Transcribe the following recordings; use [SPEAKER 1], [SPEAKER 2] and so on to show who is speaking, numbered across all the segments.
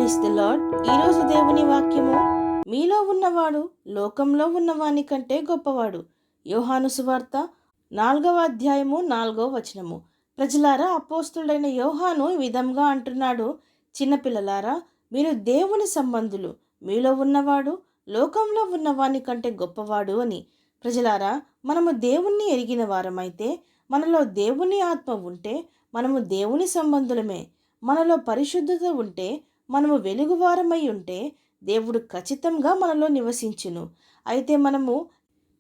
[SPEAKER 1] Praise the lord. ఈరోజు దేవుని వాక్యము, మీలో ఉన్నవాడు లోకంలో ఉన్నవాని కంటే గొప్పవాడు. యోహాను సువార్త 4వ అధ్యాయము 4వ వచనము. ప్రజలారా, అపోస్తుడైన యోహాను ఈ విధంగా అంటున్నాడు: చిన్నపిల్లలారా, మీరు దేవుని సంబంధులు, మీలో ఉన్నవాడు లోకంలో ఉన్నవాని కంటే గొప్పవాడు అని. ప్రజలారా, మనము దేవుణ్ణి ఎరిగిన వారమైతే, మనలో దేవుని ఆత్మ ఉంటే మనము దేవుని సంబంధులమే. మనలో పరిశుద్ధత ఉంటే, మనము వెలుగువారమై ఉంటే, దేవుడు ఖచ్చితంగా మనలో నివసించును. అయితే మనము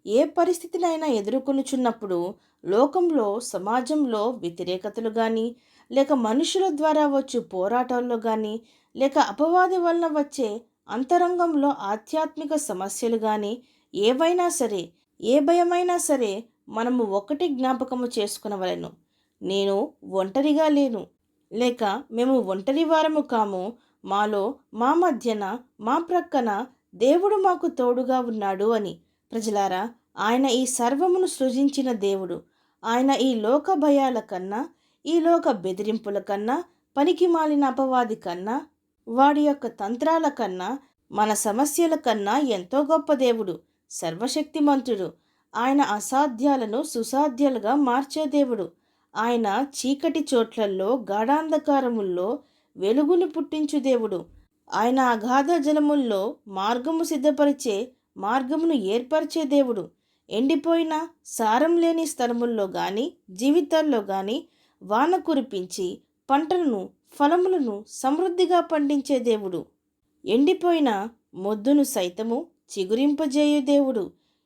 [SPEAKER 1] ఏ పరిస్థితినైనా ఎదుర్కొనుచున్నప్పుడు, లోకంలో సమాజంలో వ్యతిరేకతలు కానీ, లేక మనుషుల ద్వారా వచ్చు పోరాటాల్లో కానీ, లేక అపవాది వలన వచ్చే అంతరంగంలో ఆధ్యాత్మిక సమస్యలు కానీ, ఏవైనా సరే, ఏ భయమైనా సరే, మనము ఒకటి జ్ఞాపకము చేసుకునవలెను: నేను ఒంటరిగా లేను, లేక మేము ఒంటరి వారము కాము. మాలో, మా మధ్యన, మా ప్రక్కన దేవుడు మాకు తోడుగా ఉన్నాడు అని. ప్రజలారా, ఆయన ఈ సర్వమును సృజించిన దేవుడు. ఆయన ఈ లోక భయాల కన్నా, ఈ లోక బెదిరింపుల కన్నా, పనికి మాలిన అపవాది కన్నా, వాడి యొక్క తంత్రాల కన్నా, మన సమస్యల కన్నా ఎంతో గొప్ప దేవుడు. సర్వశక్తిమంతుడు. ఆయన అసాధ్యాలను సుసాధ్యాలుగా మార్చే దేవుడు. ఆయన చీకటి చోట్లల్లో, గాఢాంధకారముల్లో వెలుగును పుట్టించు దేవుడు. ఆయన అగాధ జలముల్లో మార్గము సిద్ధపరిచే, మార్గమును ఏర్పరిచే దేవుడు. ఎండిపోయిన, సారం లేని స్థలముల్లో కానీ, జీవితాల్లో కానీ వాన కురిపించి పంటలను, ఫలములను సమృద్ధిగా పండించే దేవుడు. ఎండిపోయిన మొద్దును సైతము చిగురింపజేయు దేవుడు.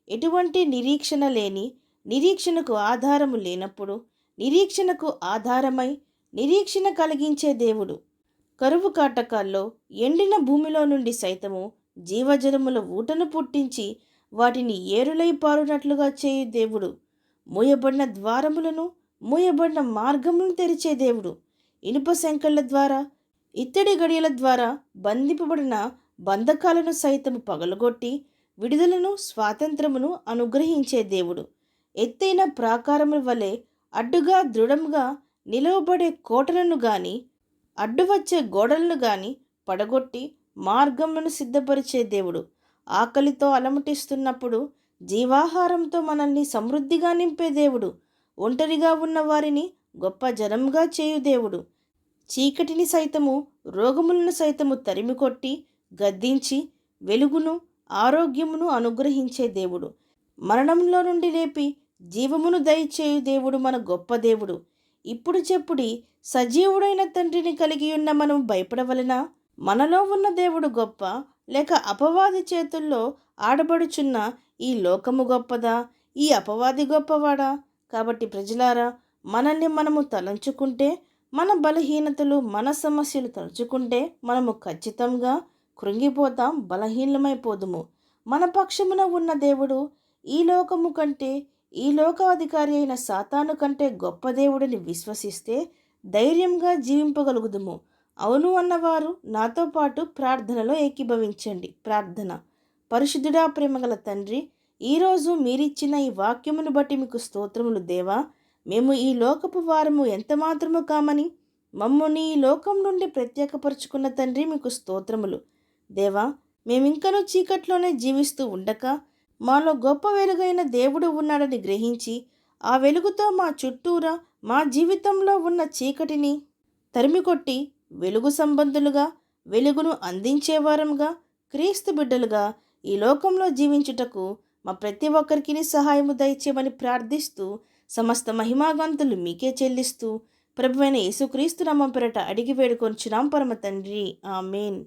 [SPEAKER 1] ఎటువంటి నిరీక్షణ లేని, నిరీక్షణకు ఆధారము లేనప్పుడు నిరీక్షణకు ఆధారమై నిరీక్షణ కలిగించే దేవుడు. కరువు కాటకాల్లో ఎండిన భూమిలో నుండి సైతము జీవజలముల ఊటను పుట్టించి వాటిని ఏరులై పారునట్లుగా చేయు దేవుడు. మూయబడిన ద్వారములను, మూయబడిన మార్గములను తెరిచే దేవుడు. ఇనుప శంకళ్ళ ద్వారా, ఇత్తడి గడియల ద్వారా బంధింపబడిన బంధకాలను సైతము పగలగొట్టి విడుదలను, స్వాతంత్రమును అనుగ్రహించే దేవుడు. ఎత్తైన ప్రాకారముల వలె అడ్డుగా దృఢంగా నిలవబడే కోటలను గాని, అడ్డు వచ్చే గోడలను గాని పడగొట్టి మార్గములను సిద్ధపరిచే దేవుడు. ఆకలితో అలమటిస్తున్నప్పుడు జీవాహారంతో మనల్ని సమృద్ధిగా నింపే దేవుడు. ఒంటరిగా ఉన్న వారిని గొప్ప జనముగా చేయు దేవుడు. చీకటిని సైతము, రోగములను సైతము తరిమికొట్టి గద్దించి వెలుగును, ఆరోగ్యమును అనుగ్రహించే దేవుడు. మరణంలో నుండి లేపి జీవమును దయచేయు దేవుడు మన గొప్ప దేవుడు. ఇప్పుడు చెప్పుడి, సజీవుడైన తండ్రిని కలిగి ఉన్న మనం భయపడవలెనా? మనలో ఉన్న దేవుడు గొప్ప, లేక అపవాది చేతుల్లో ఆడబడుచున్న ఈ లోకము గొప్పదా, ఈ అపవాది గొప్పవాడా? కాబట్టి ప్రజలారా, మనల్ని మనము తలంచుకుంటే, మన బలహీనతలు, మన సమస్యలు తలుచుకుంటే మనము ఖచ్చితంగా కృంగిపోతాం, బలహీనమైపోదుము. మన పక్షమున ఉన్న దేవుడు ఈ లోకము కంటే, ఈ లోకాధికారి అయిన సాతాను కంటే గొప్ప దేవుడిని విశ్వసిస్తే ధైర్యంగా జీవింపగలుగుదుము. అవును అన్నవారు నాతో పాటు ప్రార్థనలో ఏకీభవించండి. ప్రార్థన. పరిశుద్ధుడా, ప్రేమగల తండ్రి, ఈరోజు మీరిచ్చిన ఈ వాక్యమును బట్టి మీకు స్తోత్రములు దేవా. మేము ఈ లోకపు వారము ఎంత మాత్రము కామని మమ్మల్ని ఈ లోకం నుండి ప్రత్యేకపరుచుకున్న తండ్రి, మీకు స్తోత్రములు దేవా. మేమింకనూ చీకట్లోనే జీవిస్తూ ఉండక, మాలో గొప్ప వెలుగైన దేవుడు ఉన్నాడని గ్రహించి, ఆ వెలుగుతో మా చుట్టూరా, మా జీవితంలో ఉన్న చీకటిని తరిమికొట్టి వెలుగు సంబంధులుగా, వెలుగును అందించేవారంగా, క్రీస్తు బిడ్డలుగా ఈ లోకంలో జీవించుటకు మా ప్రతి ఒక్కరికి సహాయము దయచేయమని ప్రార్థిస్తూ, సమస్త మహిమాగంతులు మీకే చెల్లిస్తూ, ప్రభువైన యేసుక్రీస్తు నామం పేరట అడిగి వేడుకొంచున్నాం పరమ తండ్రి. ఆమేన్.